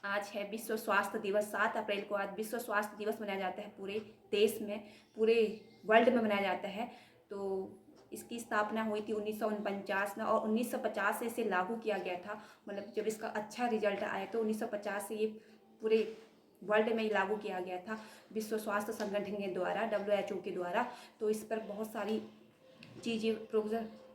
आज है विश्व स्वास्थ्य दिवस। 7 अप्रैल को आज विश्व स्वास्थ्य दिवस मनाया जाता है पूरे देश में, पूरे वर्ल्ड में मनाया जाता है। तो इसकी स्थापना हुई थी 1949 में और 1950 से इसे लागू किया गया था। मतलब जब इसका अच्छा रिजल्ट आया तो 1950 से ये पूरे वर्ल्ड में ही लागू किया गया था विश्व स्वास्थ्य संगठन के द्वारा, WHO के द्वारा। तो इस पर बहुत सारी चीज़ें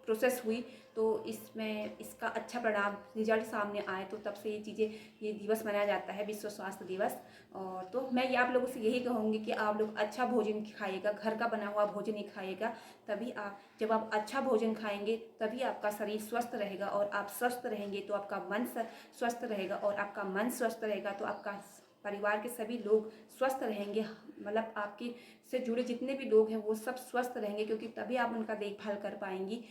प्रोसेस हुई, तो इसमें इसका अच्छा परिणाम रिजल्ट सामने आए, तो तब से ये दिवस मनाया जाता है, विश्व स्वास्थ्य दिवस। और तो मैं ये आप लोगों से यही कहूँगी कि आप लोग अच्छा भोजन खाइएगा, घर का बना हुआ भोजन ही खाइएगा। तभी जब आप अच्छा भोजन खाएंगे तभी आपका शरीर स्वस्थ रहेगा, और आप स्वस्थ रहेंगे तो आपका मन स्वस्थ रहेगा, और आपका मन स्वस्थ रहेगा तो आपका परिवार के सभी लोग स्वस्थ रहेंगे। मतलब आपके से जुड़े जितने भी लोग हैं वो सब स्वस्थ रहेंगे, क्योंकि तभी आप उनका देखभाल कर पाएंगी।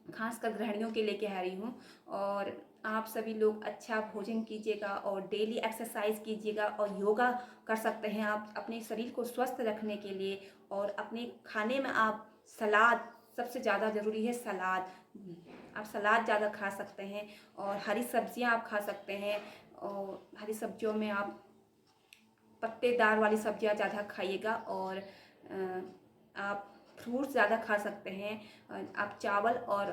खासकर गृहिणियों के लिए कह रही हूँ। और आप सभी लोग अच्छा भोजन कीजिएगा और डेली एक्सरसाइज कीजिएगा, और योगा कर सकते हैं आप अपने शरीर को स्वस्थ रखने के लिए। और अपने खाने में आप सलाद, सबसे ज़्यादा ज़रूरी है सलाद, आप सलाद ज़्यादा खा सकते हैं, और हरी सब्जियां आप खा सकते हैं। और हरी सब्जियों में आप पत्तेदार वाली सब्जियां ज़्यादा खाइएगा, और आप फ्रूट्स ज़्यादा खा सकते हैं। आप चावल और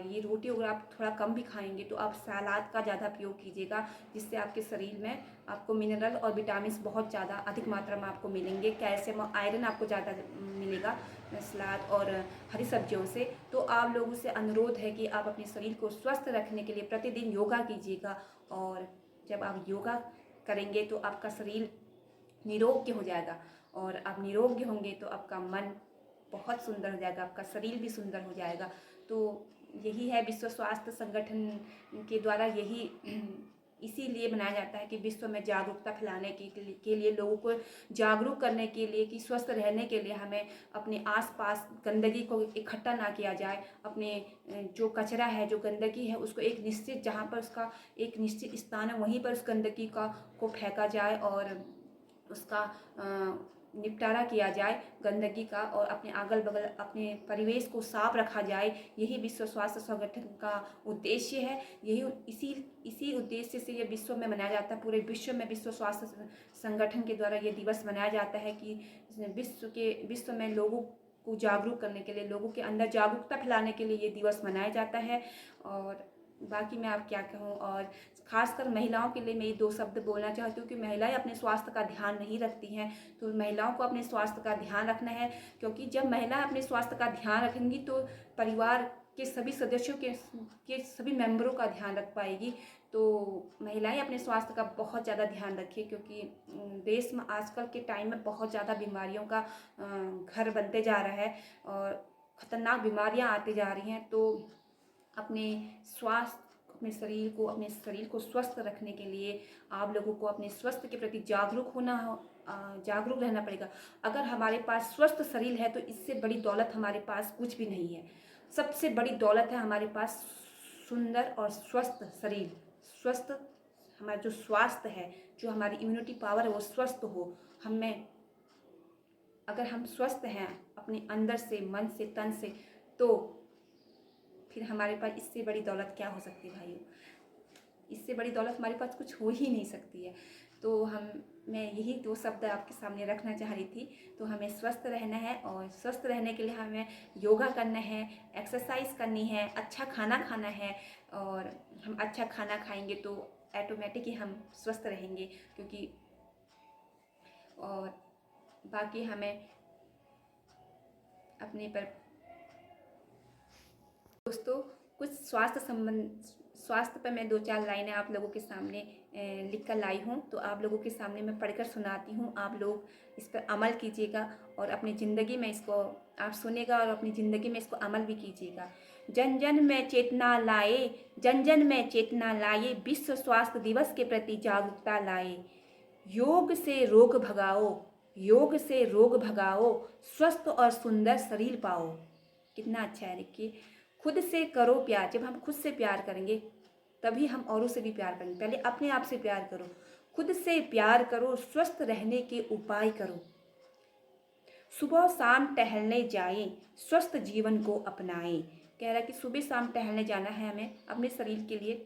ये रोटी वगैरह आप थोड़ा कम भी खाएंगे, तो आप सलाद का ज़्यादा प्रयोग कीजिएगा, जिससे आपके शरीर में आपको मिनरल और विटामिन बहुत ज़्यादा अधिक मात्रा में आपको मिलेंगे। कैल्शियम और आयरन आपको ज़्यादा मिलेगा सलाद और हरी सब्जियों से। तो आप लोगों से अनुरोध है कि आप अपने शरीर को स्वस्थ रखने के लिए प्रतिदिन योगा कीजिएगा, और जब आप योगा करेंगे तो आपका शरीर निरोग्य हो जाएगा, और आप निरोग्य होंगे तो आपका मन बहुत सुंदर हो जाएगा, आपका शरीर भी सुंदर हो जाएगा। तो यही है विश्व स्वास्थ्य संगठन के द्वारा, यही इसीलिए बनाया जाता है कि विश्व में जागरूकता फैलाने के लिए लोगों को जागरूक करने के लिए, कि स्वस्थ रहने के लिए हमें अपने आसपास गंदगी को इकट्ठा ना किया जाए। अपने जो कचरा है, जो गंदगी है, उसको एक निश्चित, जहाँ पर उसका एक निश्चित स्थान है वहीं पर उस गंदगी को फेंका जाए, और उसका निपटारा किया जाए गंदगी का, और अपने अगल बगल अपने परिवेश को साफ रखा जाए। यही विश्व स्वास्थ्य संगठन का उद्देश्य है। यही इसी उद्देश्य से ये विश्व में मनाया जाता है। पूरे विश्व में विश्व स्वास्थ्य संगठन के द्वारा ये दिवस मनाया जाता है, कि विश्व में लोगों को जागरूक करने के लिए, लोगों के अंदर जागरूकता फैलाने के लिए ये दिवस मनाया जाता है। और बाकी मैं आप क्या कहूँ, और खासकर महिलाओं के लिए मैं ये 2 शब्द बोलना चाहती हूँ कि महिलाएं अपने स्वास्थ्य का ध्यान नहीं रखती हैं। तो महिलाओं को अपने स्वास्थ्य का ध्यान रखना है, क्योंकि जब महिला अपने स्वास्थ्य का ध्यान रखेंगी तो परिवार के सभी सदस्यों के सभी मेंबरों का ध्यान रख पाएगी। तो महिलाएं अपने स्वास्थ्य का बहुत ज़्यादा ध्यान रखें, क्योंकि देश में आजकल के टाइम में बहुत ज़्यादा बीमारियों का घर बनते जा रहा है, और ख़तरनाक बीमारियां आती जा रही हैं। तो अपने स्वास्थ्य, अपने शरीर को स्वस्थ रखने के लिए आप लोगों को अपने स्वास्थ्य के प्रति जागरूक रहना पड़ेगा। अगर हमारे पास स्वस्थ शरीर है तो इससे बड़ी दौलत हमारे पास कुछ भी नहीं है। सबसे बड़ी दौलत है हमारे पास सुंदर और स्वस्थ शरीर। स्वस्थ, हमारा जो स्वास्थ्य है, जो हमारी इम्यूनिटी पावर है वो स्वस्थ हो। हमें, अगर हम स्वस्थ हैं अपने अंदर से, मन से, तन से, तो फिर हमारे पास इससे बड़ी दौलत क्या हो सकती है भाइयों। इससे बड़ी दौलत हमारे पास कुछ हो ही नहीं सकती है। तो मैं यही 2 शब्द आपके सामने रखना चाह रही थी। तो हमें स्वस्थ रहना है, और स्वस्थ रहने के लिए हमें योगा करना है, एक्सरसाइज करनी है, अच्छा खाना खाना है। और हम अच्छा खाना खाएंगे तो ऑटोमेटिक ही हम स्वस्थ रहेंगे, क्योंकि और बाकी हमें अपने पर दोस्तों, कुछ स्वास्थ्य पर मैं 2-4 लाइनें आप लोगों के सामने लिख कर लाई हूँ, तो आप लोगों के सामने मैं पढ़कर सुनाती हूँ। आप लोग इस पर अमल कीजिएगा, और अपनी ज़िंदगी में इसको आप सुनेगा और अपनी ज़िंदगी में इसको अमल भी कीजिएगा। जन जन में चेतना लाए, जन जन में चेतना लाए, विश्व स्वास्थ्य दिवस के प्रति जागरूकता लाए। योग से रोग भगाओ, योग से रोग भगाओ, स्वस्थ और सुंदर शरीर पाओ। कितना अच्छा है, देखिए। खुद से करो प्यार। जब हम खुद से प्यार करेंगे तभी हम औरों से भी प्यार करेंगे। पहले अपने आप से प्यार करो, खुद से प्यार करो, स्वस्थ रहने के उपाय करो। सुबह शाम टहलने जाएं, स्वस्थ जीवन को अपनाएं। कह रहा है कि सुबह शाम टहलने जाना है हमें अपने शरीर के लिए,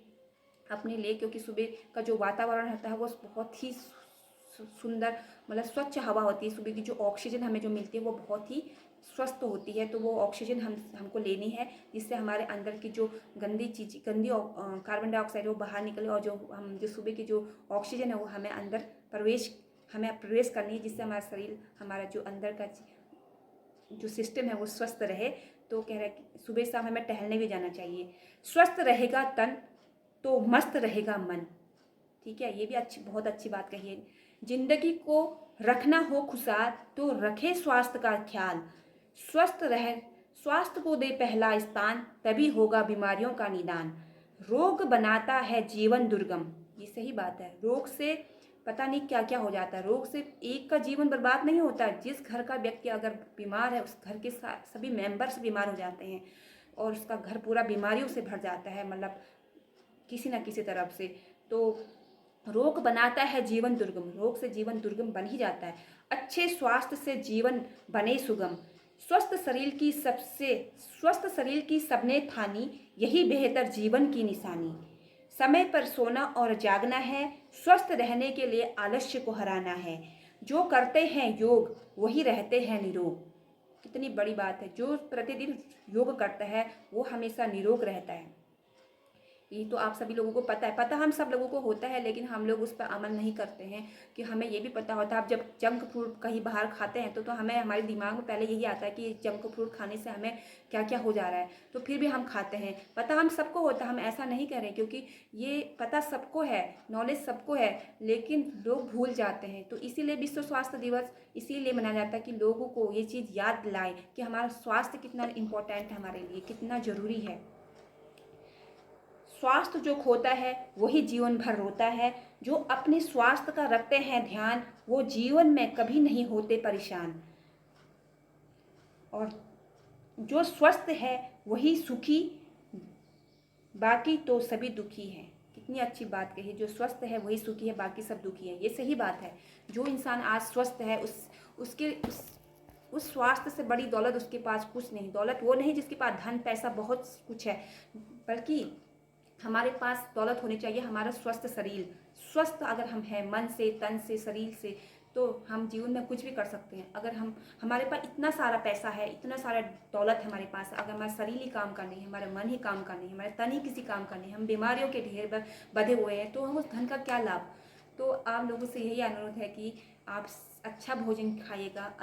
अपने लिए, क्योंकि सुबह का जो वातावरण रहता है वो बहुत ही सुंदर, मतलब स्वच्छ हवा होती है। सुबह की जो ऑक्सीजन हमें जो मिलती है वो बहुत ही स्वस्थ होती है। तो वो ऑक्सीजन हमको लेनी है, जिससे हमारे अंदर की जो गंदी कार्बन डाइऑक्साइड वो बाहर निकले, और जो सुबह की जो ऑक्सीजन है वो हमें प्रवेश करनी है, जिससे हमारा शरीर, हमारा जो अंदर का जो सिस्टम है वो स्वस्थ रहे। तो कह रहे हैं कि सुबह शाम हमें टहलने भी जाना चाहिए। स्वस्थ रहेगा तन तो मस्त रहेगा मन। ठीक है, ये भी बहुत अच्छी बात कही है। जिंदगी को रखना हो खुशहाल तो रखे स्वास्थ्य का ख्याल। स्वास्थ्य को दे पहला स्थान, तभी होगा बीमारियों का निदान। रोग बनाता है जीवन दुर्गम। ये सही बात है। रोग से पता नहीं क्या क्या हो जाता है। रोग से एक का जीवन बर्बाद नहीं होता। जिस घर का व्यक्ति अगर बीमार है, उस घर के सभी मेंबर्स बीमार हो जाते हैं, और उसका घर पूरा बीमारियों से भर जाता है, मतलब किसी न किसी तरफ से। तो रोग बनाता है जीवन दुर्गम, रोग से जीवन दुर्गम बन ही जाता है। अच्छे स्वास्थ्य से जीवन बने सुगम। स्वस्थ शरीर की सबने ठानी, यही बेहतर जीवन की निशानी। समय पर सोना और जागना है, स्वस्थ रहने के लिए आलस्य को हराना है। जो करते हैं योग वही रहते हैं निरोग। कितनी बड़ी बात है। जो प्रतिदिन योग करता है वो हमेशा निरोग रहता है। ये तो आप सभी लोगों को पता है, पता हम सब लोगों को होता है, लेकिन हम लोग उस पर अमल नहीं करते हैं। कि हमें ये भी पता होता है, आप जब जंक फूड कहीं बाहर खाते हैं तो हमें, हमारे दिमाग में पहले यही आता है कि जंक फूड खाने से हमें क्या क्या हो जा रहा है, तो फिर भी हम खाते हैं। पता हम सबको होता है, हम ऐसा नहीं कह रहे, क्योंकि ये पता सबको है, नॉलेज सबको है, लेकिन लोग भूल जाते हैं। तो इसीलिए विश्व स्वास्थ्य दिवस इसीलिए मनाया जाता है कि लोगों को ये चीज़ याद दिलाए कि हमारा स्वास्थ्य कितना इम्पोर्टेंट है, हमारे लिए कितना ज़रूरी है। स्वास्थ्य जो खोता है वही जीवन भर रोता है। जो अपने स्वास्थ्य का रखते हैं ध्यान, वो जीवन में कभी नहीं होते परेशान। और जो स्वस्थ है वही सुखी, बाकी तो सभी दुखी हैं। कितनी अच्छी बात कही। जो स्वस्थ है वही सुखी है, बाकी सब दुखी है। ये सही बात है। जो इंसान आज स्वस्थ है उस स्वास्थ्य से बड़ी दौलत उसके पास कुछ नहीं। दौलत वो नहीं जिसके पास धन पैसा बहुत कुछ है, बल्कि हमारे पास दौलत होनी चाहिए हमारा स्वस्थ शरीर। स्वस्थ अगर हम हैं मन से, तन से, शरीर से, तो हम जीवन में कुछ भी कर सकते हैं। अगर हमारे पास इतना सारा पैसा है, इतना सारा दौलत है हमारे पास, अगर हमारा शरीर ही काम का नहीं है, हमारा मन ही काम का नहीं है, हमारे तन ही किसी काम का नहीं है, हम बीमारियों के ढेर बधे हुए हैं, तो हम उस धन का क्या लाभ। तो आप लोगों से यही अनुरोध है कि आप अच्छा भोजन खाइएगा।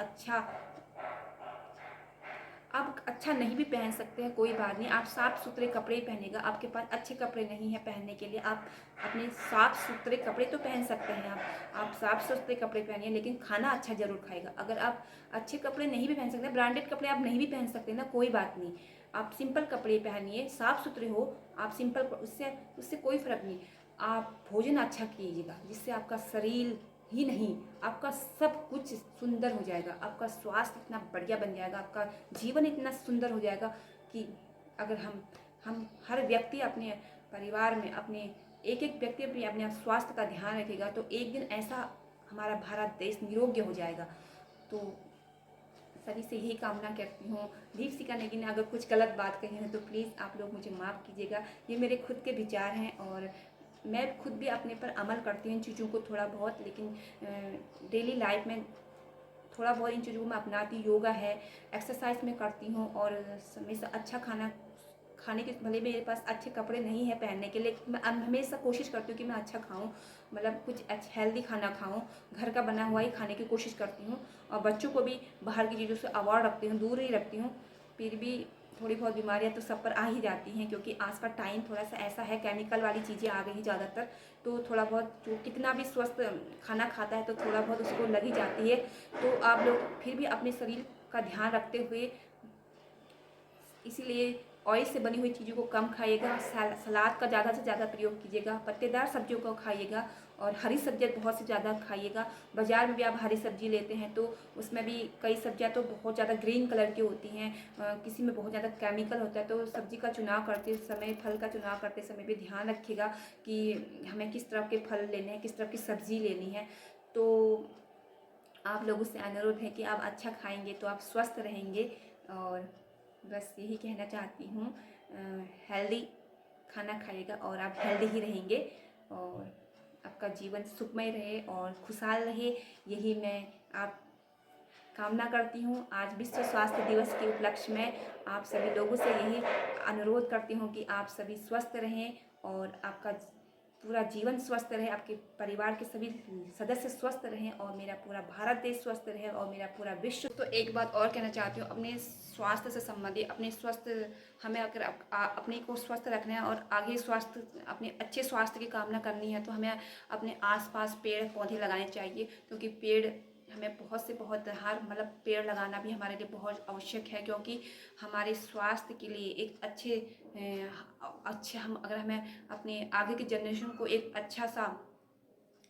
आप अच्छा नहीं भी पहन सकते हैं, कोई बात नहीं, आप साफ़ सुथरे कपड़े पहनेगा। आपके पास अच्छे कपड़े नहीं हैं पहनने के लिए, आप अपने साफ़ सुथरे कपड़े तो पहन सकते हैं। आप साफ़ सुथरे कपड़े पहनिए, लेकिन खाना अच्छा ज़रूर खाएगा। अगर आप अच्छे कपड़े नहीं भी पहन सकते, ब्रांडेड कपड़े आप नहीं भी पहन सकते ना, कोई बात नहीं, आप सिंपल कपड़े पहनिए, साफ़ सुथरे हो आप सिंपल, उससे कोई फ़र्क नहीं। आप भोजन अच्छा कीजिएगा, जिससे आपका शरीर ही नहीं, आपका सब कुछ सुंदर हो जाएगा। आपका स्वास्थ्य इतना बढ़िया बन जाएगा, आपका जीवन इतना सुंदर हो जाएगा कि अगर हम हर व्यक्ति अपने परिवार में, अपने एक व्यक्ति अपने स्वास्थ्य का ध्यान रखेगा, तो एक दिन ऐसा हमारा भारत देश निरोग्य हो जाएगा। तो सभी से यही कामना करती हूँ। दीपशिखा नेगी ने अगर कुछ गलत बात कही है तो प्लीज़ आप लोग मुझे माफ़ कीजिएगा। ये मेरे खुद के विचार हैं, और मैं खुद भी अपने पर अमल करती हूँ इन चीज़ों को थोड़ा बहुत, लेकिन डेली लाइफ में थोड़ा बहुत इन चीज़ों को मैं अपनाती। योगा है, एक्सरसाइज में करती हूँ, और हमेशा अच्छा खाना खाने के, भले मेरे पास अच्छे कपड़े नहीं है पहनने के लिए, मैं हमेशा कोशिश करती हूँ कि मैं अच्छा खाऊँ, मतलब कुछ हेल्दी खाना खाऊँ, घर का बना हुआ ही खाने की कोशिश करती हूँ। और बच्चों को भी बाहर की चीज़ों से अवॉइड रखती हूँ, दूर ही रखती हूँ। फिर भी थोड़ी बहुत बीमारियाँ तो सब पर आ ही जाती हैं, क्योंकि आज का टाइम थोड़ा सा ऐसा है, केमिकल वाली चीज़ें आ गई हैं ज़्यादातर। तो थोड़ा बहुत जो कितना भी स्वस्थ खाना खाता है तो थोड़ा बहुत उसको लग ही जाती है। तो आप लोग फिर भी अपने शरीर का ध्यान रखते हुए, इसीलिए ऑयल से बनी हुई चीज़ों को कम खाइएगा, सलाद का ज़्यादा से ज़्यादा प्रयोग कीजिएगा, पत्तेदार सब्जियों को खाइएगा, और हरी सब्जियाँ बहुत से ज़्यादा खाइएगा। बाज़ार में भी आप हरी सब्जी लेते हैं तो उसमें भी कई सब्जियाँ तो बहुत ज़्यादा ग्रीन कलर की होती हैं, किसी में बहुत ज़्यादा केमिकल होता है। तो सब्जी का चुनाव करते समय, फल का चुनाव करते समय भी ध्यान रखिएगा कि हमें किस तरह के फल लेने हैं, किस तरह की सब्जी लेनी है। तो आप लोगों से अनुरोध है कि आप अच्छा खाएंगे तो आप स्वस्थ रहेंगे। और बस यही कहना चाहती हूँ, हेल्दी खाना खाइएगा और आप हेल्दी ही रहेंगे और आपका जीवन सुखमय रहे और खुशहाल रहे, यही मैं आप कामना करती हूँ। आज विश्व स्वास्थ्य दिवस के उपलक्ष्य में आप सभी लोगों से यही अनुरोध करती हूँ कि आप सभी स्वस्थ रहें और आपका पूरा जीवन स्वस्थ रहे, आपके परिवार के सभी सदस्य स्वस्थ रहें और मेरा पूरा भारत देश स्वस्थ रहे और मेरा पूरा विश्व। तो एक बात और कहना चाहती हूँ, अपने स्वास्थ्य से संबंधित अपने हमें अगर अपने को स्वस्थ रखना है और आगे स्वास्थ्य अपने अच्छे स्वास्थ्य की कामना करनी है तो हमें अपने आसपास पेड़ पौधे लगाने चाहिए, क्योंकि पेड़ हमें बहुत हर मतलब पेड़ लगाना भी हमारे लिए बहुत आवश्यक है, क्योंकि हमारे स्वास्थ्य के लिए एक अच्छे हम अगर हमें अपने आगे की जनरेशन को एक अच्छा सा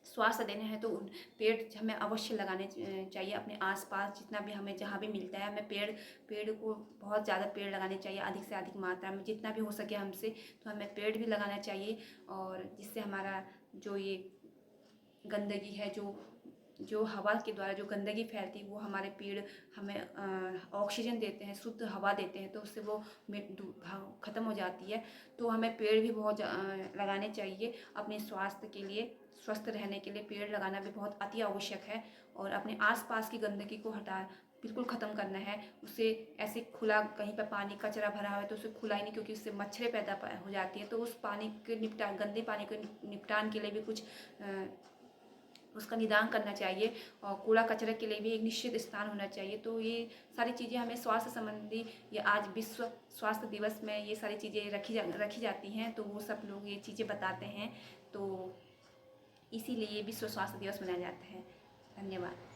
स्वास्थ्य देना है तो उन पेड़ हमें अवश्य लगाने चाहिए अपने आसपास जितना भी हमें जहाँ भी मिलता है। हमें पेड़ को बहुत ज़्यादा पेड़ लगाने चाहिए, अधिक से अधिक मात्रा में जितना भी हो सके हमसे, तो हमें पेड़ भी लगाना चाहिए। और जिससे हमारा जो ये गंदगी है, जो हवा के द्वारा जो गंदगी फैलती है, वो हमारे पेड़ हमें ऑक्सीजन देते हैं, शुद्ध हवा देते हैं, तो उससे वो ख़त्म हो जाती है। तो हमें पेड़ भी बहुत लगाने चाहिए अपने स्वास्थ्य के लिए, स्वस्थ रहने के लिए पेड़ लगाना भी बहुत अति आवश्यक है। और अपने आसपास की गंदगी को बिल्कुल ख़त्म करना है। उसे ऐसे खुला कहीं पर पानी कचरा भरा हुआ है तो उसे खुला ही नहीं, क्योंकि उससे मच्छरें पैदा हो जाती है। तो उस पानी के गंदे पानी के निपटान के लिए भी कुछ उसका निदान करना चाहिए और कूड़ा कचरे के लिए भी एक निश्चित स्थान होना चाहिए। तो ये सारी चीज़ें हमें स्वास्थ्य संबंधी, ये आज विश्व स्वास्थ्य दिवस में ये सारी चीज़ें रखी जाती हैं, तो वो सब लोग ये चीज़ें बताते हैं, तो इसीलिए विश्व स्वास्थ्य दिवस मनाया जाता है। धन्यवाद।